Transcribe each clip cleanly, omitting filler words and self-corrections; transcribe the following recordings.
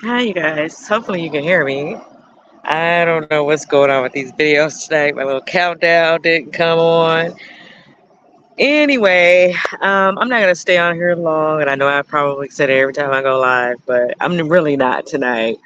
Hi, you guys. Hopefully, you can hear me. I don't know what's going on with these videos tonight. My little countdown didn't come on. Anyway, I'm not going to stay on here long, and I know I probably said it every time I go live, but I'm really not tonight.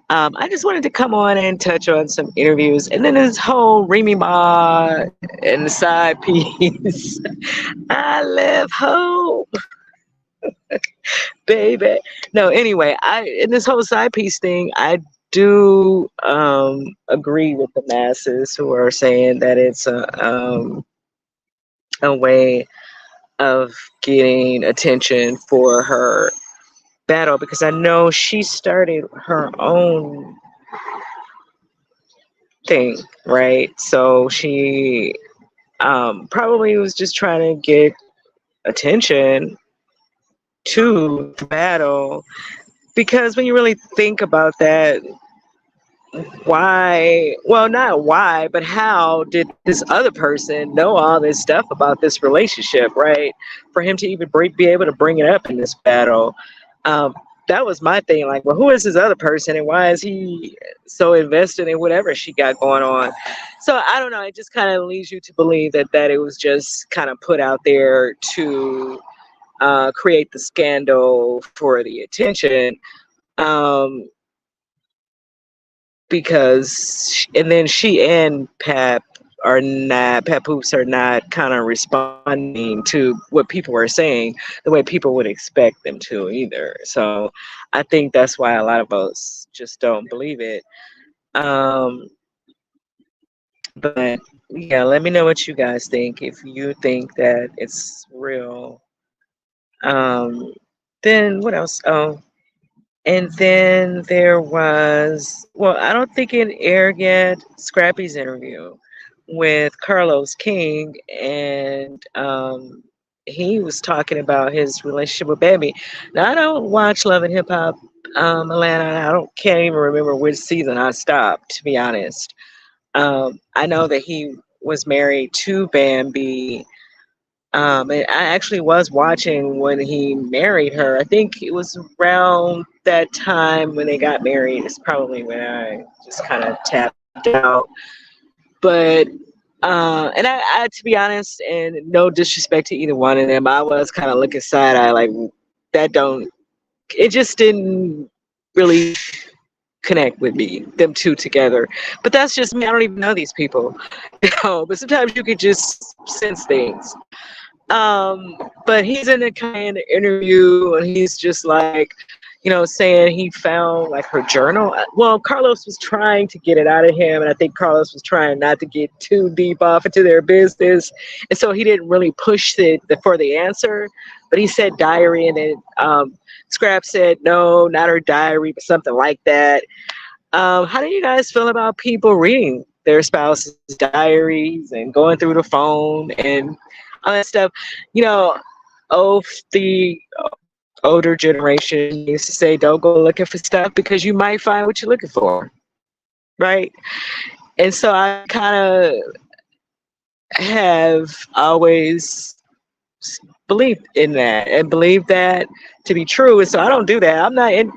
I just wanted to come on and touch on some interviews, and then this whole Remy Ma and the side piece. I live home, baby. No, anyway, in this whole side piece thing, I do agree with the masses who are saying that it's a way of getting attention for her battle, because I know she started her own thing, right? So she probably was just trying to get attention to the battle, because when you really think about that, why, well, not why, but how did this other person know all this stuff about this relationship, right? For him to even be able to bring it up in this battle. um, that was my thing, like, well, who is this other person and why is he so invested in whatever she got going on? So I don't know, it just kind of leads you to believe that it was just kind of put out there to create the scandal for the attention. um, because and then she and Papoose are not kind of responding to what people are saying the way people would expect them to either. So I think that's why a lot of us just don't believe it. um but yeah, let me know what you guys think. If you think that it's real, um then what else? Oh, And then there was, well, I don't think it aired yet, Scrappy's interview with Carlos King. And he was talking about his relationship with Bambi. Now, I don't watch Love and Hip Hop Atlanta. Can't even remember which season I stopped, to be honest. I know that he was married to Bambi. And I actually was watching when he married her. I think it was around that time when they got married. It's probably when I just kind of tapped out. But and to be honest, and no disrespect to either one of them, I was kind of looking side eye like that. Don't it just didn't really connect with me, them two together. But that's just me. I don't even know these people, But sometimes you can just sense things. But he's in a kind of interview and he's just like, saying he found like her journal. Well, Carlos was trying to get it out of him, and I think Carlos was trying not to get too deep off into their business, and so he didn't really push for the answer. But he said diary, and then Scrap said no, not her diary, but something like that. How do you guys feel about people reading their spouse's diaries and going through the phone and all that stuff? You know, the older generation used to say, don't go looking for stuff because you might find what you're looking for, right? And so I kind of have always believed in that and believed that to be true. And so I don't do that. I'm not even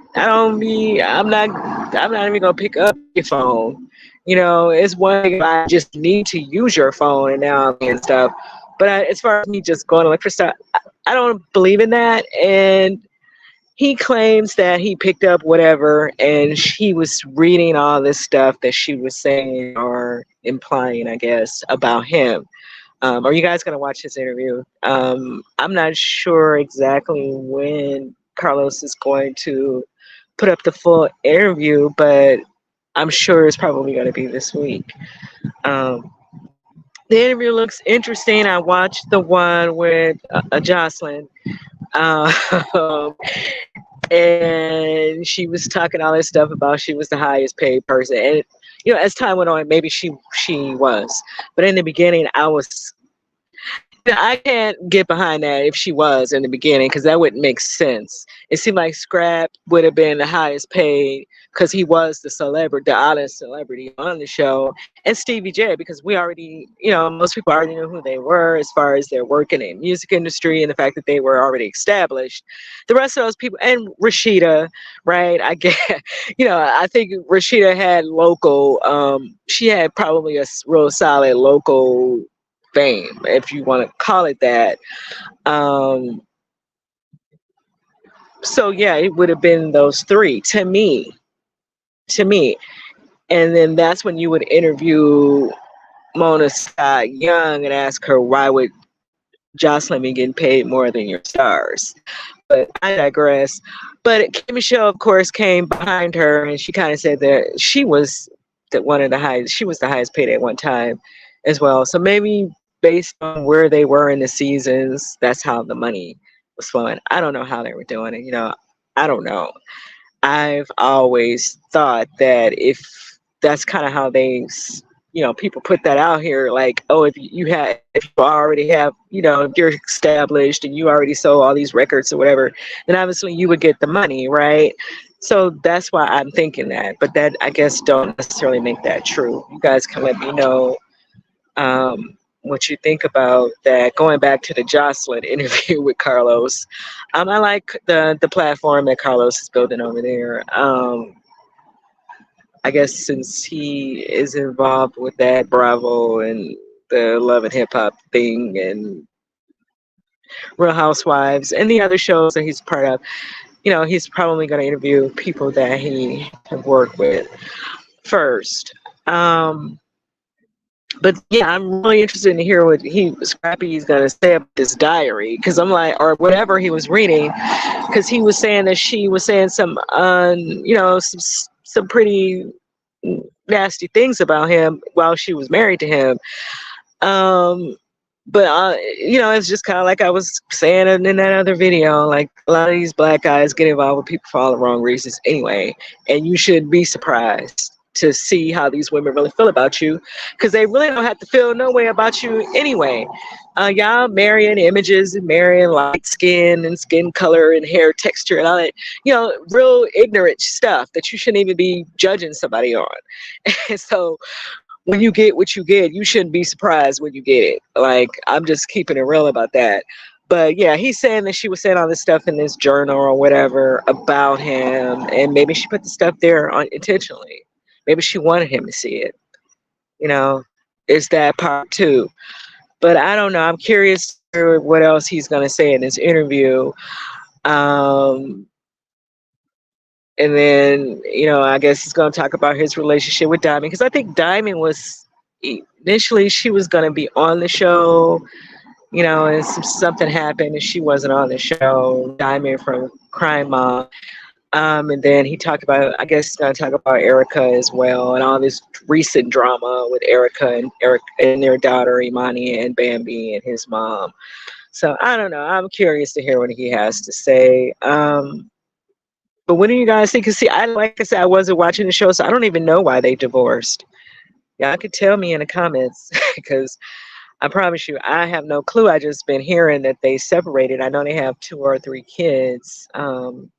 gonna pick up your phone. It's one thing if I just need to use your phone and stuff. But as far as me just going to look for stuff, I don't believe in that. And he claims that he picked up whatever and he was reading all this stuff that she was saying or implying, I guess, about him. Are you guys going to watch this interview? I'm not sure exactly when Carlos is going to put up the full interview, but I'm sure it's probably going to be this week. The interview looks interesting. I watched the one with Jocelyn. Um, and she was talking all this stuff about she was the highest paid person. And, as time went on, maybe she was. But in the beginning, I can't get behind that if she was in the beginning because that wouldn't make sense. It seemed like Scrap would have been the highest paid because he was the honest celebrity on the show, and Stevie J because we already, most people already knew who they were as far as their work in the music industry and the fact that they were already established. The rest of those people, and Rashida, right? I get, I think Rashida had local. She had probably a real solid local fame, if you want to call it that. So yeah, it would have been those three to me. And then that's when you would interview Mona Scott Young and ask her why would Jocelyn be getting paid more than your stars. But I digress. But K.Michelle, of course, came behind her and she kind of said that she was the highest paid at one time as well. So maybe based on where they were in the seasons, that's how the money was flowing. I don't know how they were doing it. I don't know. I've always thought that if that's kind of how people put that out here, like, oh, if you already have, if you're established and you already sold all these records or whatever, then obviously you would get the money, right? So that's why I'm thinking that, but that I guess don't necessarily make that true. You guys can let me know what you think about that. Going back to the Jocelyn interview with Carlos, I like the platform that Carlos is building over there. I guess since he is involved with that Bravo and the Love and Hip Hop thing and Real Housewives and the other shows that he's part of, he's probably going to interview people that he have worked with first. But yeah, I'm really interested to hear what Scrappy's gonna say about this diary, because I'm like, or whatever he was reading, because he was saying that she was saying some, some pretty nasty things about him while she was married to him. But it's just kind of like I was saying in that other video. Like a lot of these black guys get involved with people for all the wrong reasons anyway, and you should be surprised to see how these women really feel about you, because they really don't have to feel no way about you anyway. Y'all marrying images and marrying light skin and skin color and hair texture and all that, real ignorant stuff that you shouldn't even be judging somebody on. And so when you get what you get, you shouldn't be surprised when you get it. Like, I'm just keeping it real about that. But yeah, he's saying that she was saying all this stuff in this journal or whatever about him, and maybe she put the stuff there intentionally. Maybe she wanted him to see it. You know, it's that part too. But I don't know. I'm curious what else he's going to say in this interview. Um, and then, I guess he's going to talk about his relationship with Diamond, because I think Diamond was initially, she was going to be on the show, and something happened and she wasn't on the show. Diamond from Crime Mom. And then he talked about, I guess he's going to talk about Erica as well, and all this recent drama with Erica and their daughter Imani and Bambi and his mom. So I don't know. I'm curious to hear what he has to say. But what do you guys think? Because see, like I said, I wasn't watching the show, so I don't even know why they divorced. Y'all could tell me in the comments, because I promise you, I have no clue. I just been hearing that they separated. I know they have 2 or 3 kids. And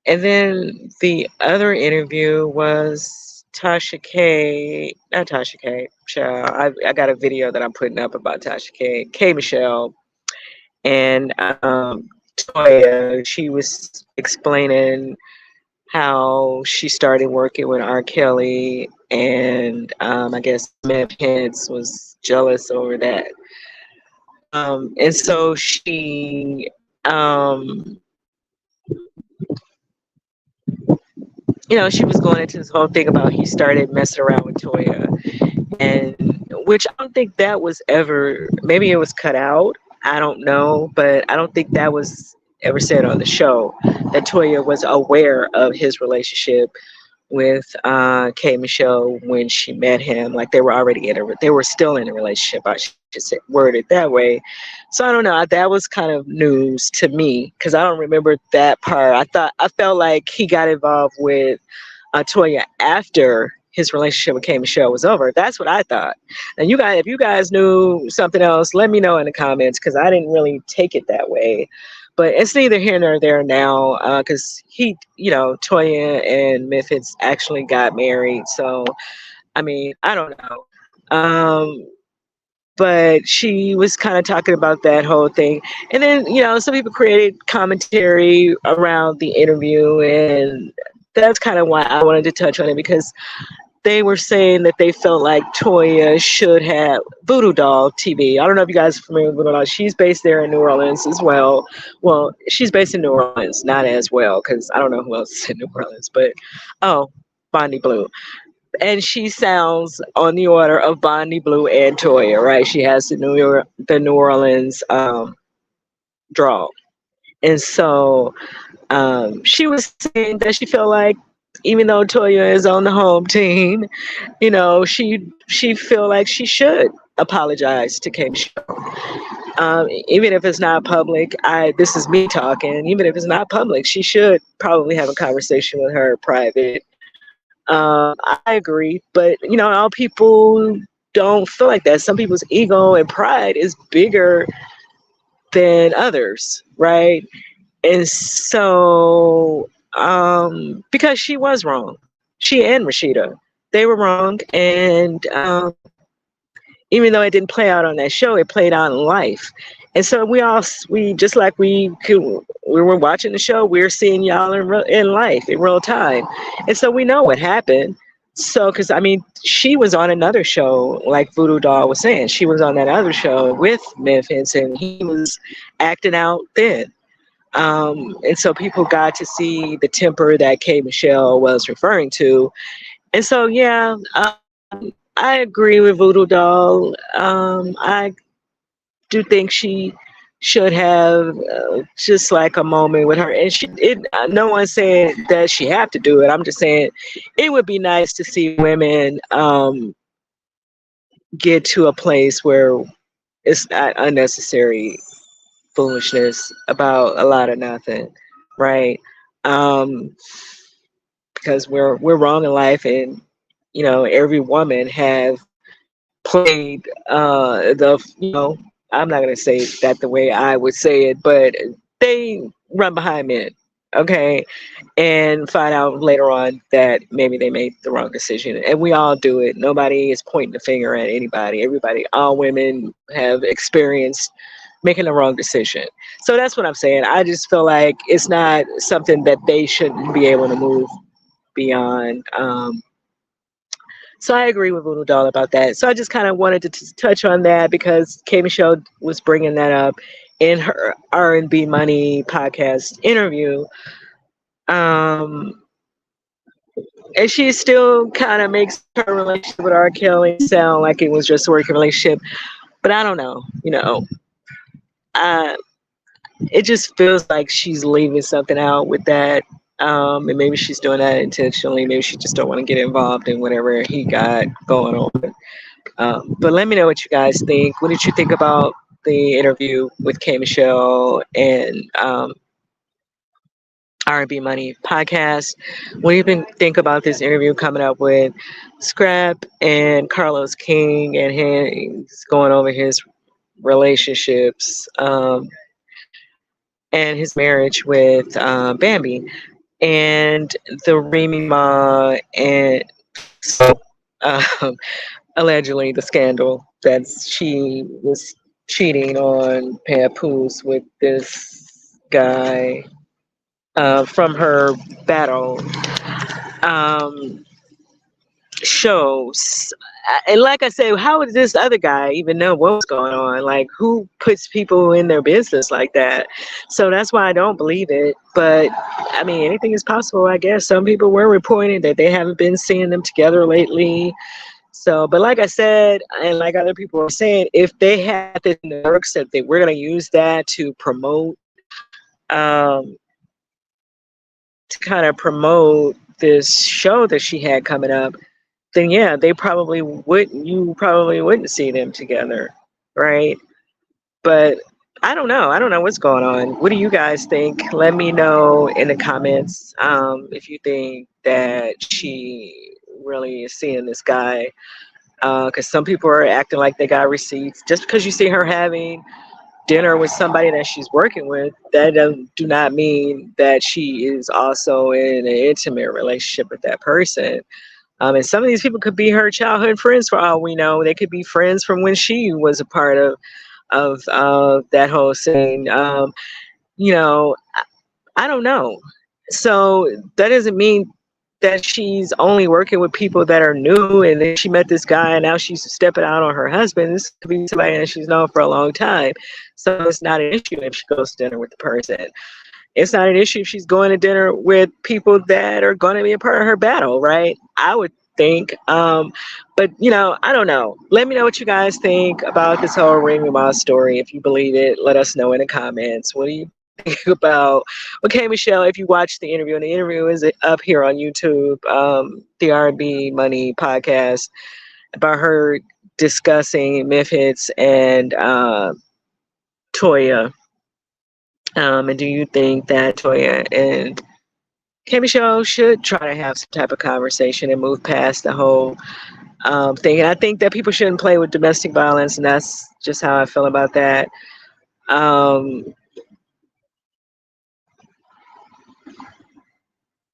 then the other interview was Tasha K, not Tasha K, Michelle. I got a video that I'm putting up about Tasha K, K.Michelle, and Toya. She was explaining how she started working with R. Kelly, and I guess Smith Hens was jealous over that. And so she she was going into this whole thing about he started messing around with Toya, and which I don't think that was ever, maybe it was cut out, I don't know, but I don't think that was ever said on the show, that Toya was aware of his relationship with K.Michelle when she met him. Like they were still in a relationship, I should say, word it that way. So I don't know, that was kind of news to me, because I don't remember that part. I felt like he got involved with Toya after his relationship with K.Michelle was over. That's what I thought. And you guys, if you guys knew something else, let me know in the comments, because I didn't really take it that way. But it's neither here nor there now, because Toya and Memphis actually got married. So, I mean, I don't know. But she was kind of talking about that whole thing. And then, some people created commentary around the interview, and that's kind of why I wanted to touch on it, because they were saying that they felt like Toya should have Voodoo Doll TV. I don't know if you guys are familiar with Voodoo Doll. She's based there in New Orleans as well. Well, she's based in New Orleans, not as well, because I don't know who else is in New Orleans. But, Bondi Blue. And she sounds on the order of Bondi Blue and Toya, right? She has the New Orleans drawl. And so she was saying that she felt like, even though Toya is on the home team, she feel like she should apologize to K.Michelle. Even if it's not public, this is me talking, even if it's not public, she should probably have a conversation with her private. I agree, but all people don't feel like that. Some people's ego and pride is bigger than others, right? And so, because she was wrong, she and Rashida, they were wrong, and even though it didn't play out on that show, it played out in life. And so we just like we were watching the show, we're seeing y'all in life in real time, and so we know what happened. So, because I mean, she was on another show, like Voodoo Doll was saying, she was on that other show with Memphis, and he was acting out then. And so people got to see the temper that K.Michelle was referring to. And so, yeah, I agree with Voodoo Doll. I do think she should have just like a moment with her. And no one said that she have to do it. I'm just saying it would be nice to see women get to a place where it's not unnecessary foolishness about a lot of nothing, right? Um, because we're wrong in life, and every woman have played I'm not gonna say that the way I would say it, but they run behind men, okay, and find out later on that maybe they made the wrong decision. And we all do it. Nobody is pointing the finger at anybody. Everybody, all women have experienced making the wrong decision. So that's what I'm saying. I just feel like it's not something that they shouldn't be able to move beyond. So I agree with Voodoo Doll about that. So I just kind of wanted to touch on that because K.Michelle was bringing that up in her R&B Money podcast interview. Um, and she still kind of makes her relationship with R. Kelly sound like it was just a working relationship. But I don't know. Uh, it just feels like she's leaving something out with that. And maybe she's doing that intentionally. Maybe she just don't want to get involved in whatever he got going on. But let me know what you guys think. What did you think about the interview with K.Michelle and R&B Money podcast? What do you think about this interview coming up with Scrap and Carlos King, and he's going over his relationships and his marriage with Bambi and the Remy Ma, and so allegedly the scandal that she was cheating on Papoose with this guy from her battle shows. And like I said, how would this other guy even know what was going on? Like, who puts people in their business like that? So that's why I don't believe it. But I mean, anything is possible, I guess. Some people were reporting that they haven't been seeing them together lately. So, but like I said, and like other people are saying, if they had this in the works that they were going to use that um, to kind of promote this show that she had coming up, then yeah, they probably wouldn't. You probably wouldn't see them together, right? But I don't know. I don't know what's going on. What do you guys think? Let me know in the comments if you think that she really is seeing this guy. Because some people are acting like they got receipts. Just because you see her having dinner with somebody that she's working with, that do not mean that she is also in an intimate relationship with that person. And some of these people could be her childhood friends for all we know. They could be friends from when she was a part of that whole scene. You know, I don't know. So that doesn't mean that she's only working with people that are new, and then she met this guy and now she's stepping out on her husband. This could be somebody that she's known for a long time. So it's not an issue if she goes to dinner with the person. It's not an issue if she's going to dinner with people that are going to be a part of her battle, right? I would think. But, I don't know. Let me know what you guys think about this whole Remy Ma story. If you believe it, let us know in the comments. What do you think about, okay, Michelle, if you watched the interview is up here on YouTube, the R&B Money podcast, about her discussing Memphis and Toya. And do you think that Toya and K.Michelle should try to have some type of conversation and move past the whole thing? And I think that people shouldn't play with domestic violence, and that's just how I feel about that.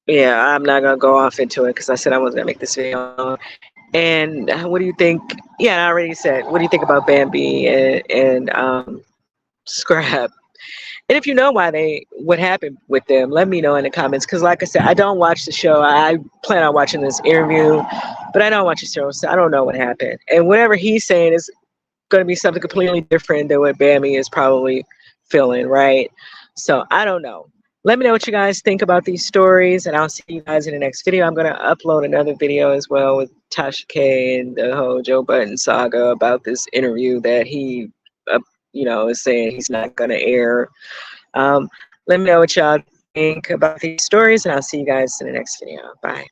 Yeah, I'm not gonna go off into it because I said I wasn't gonna make this video. And what do you think? Yeah, I already said. What do you think about Bambi and Scrap? And if you know what happened with them, let me know in the comments. Because like I said, I don't watch the show. I plan on watching this interview, but I don't watch the show, so I don't know what happened. And whatever he's saying is going to be something completely different than what Bambi is probably feeling, right? So I don't know. Let me know what you guys think about these stories, and I'll see you guys in the next video. I'm going to upload another video as well with Tasha K and the whole Joe Budden saga about this interview that he, is saying he's not going to air. Let me know what y'all think about these stories, and I'll see you guys in the next video. Bye.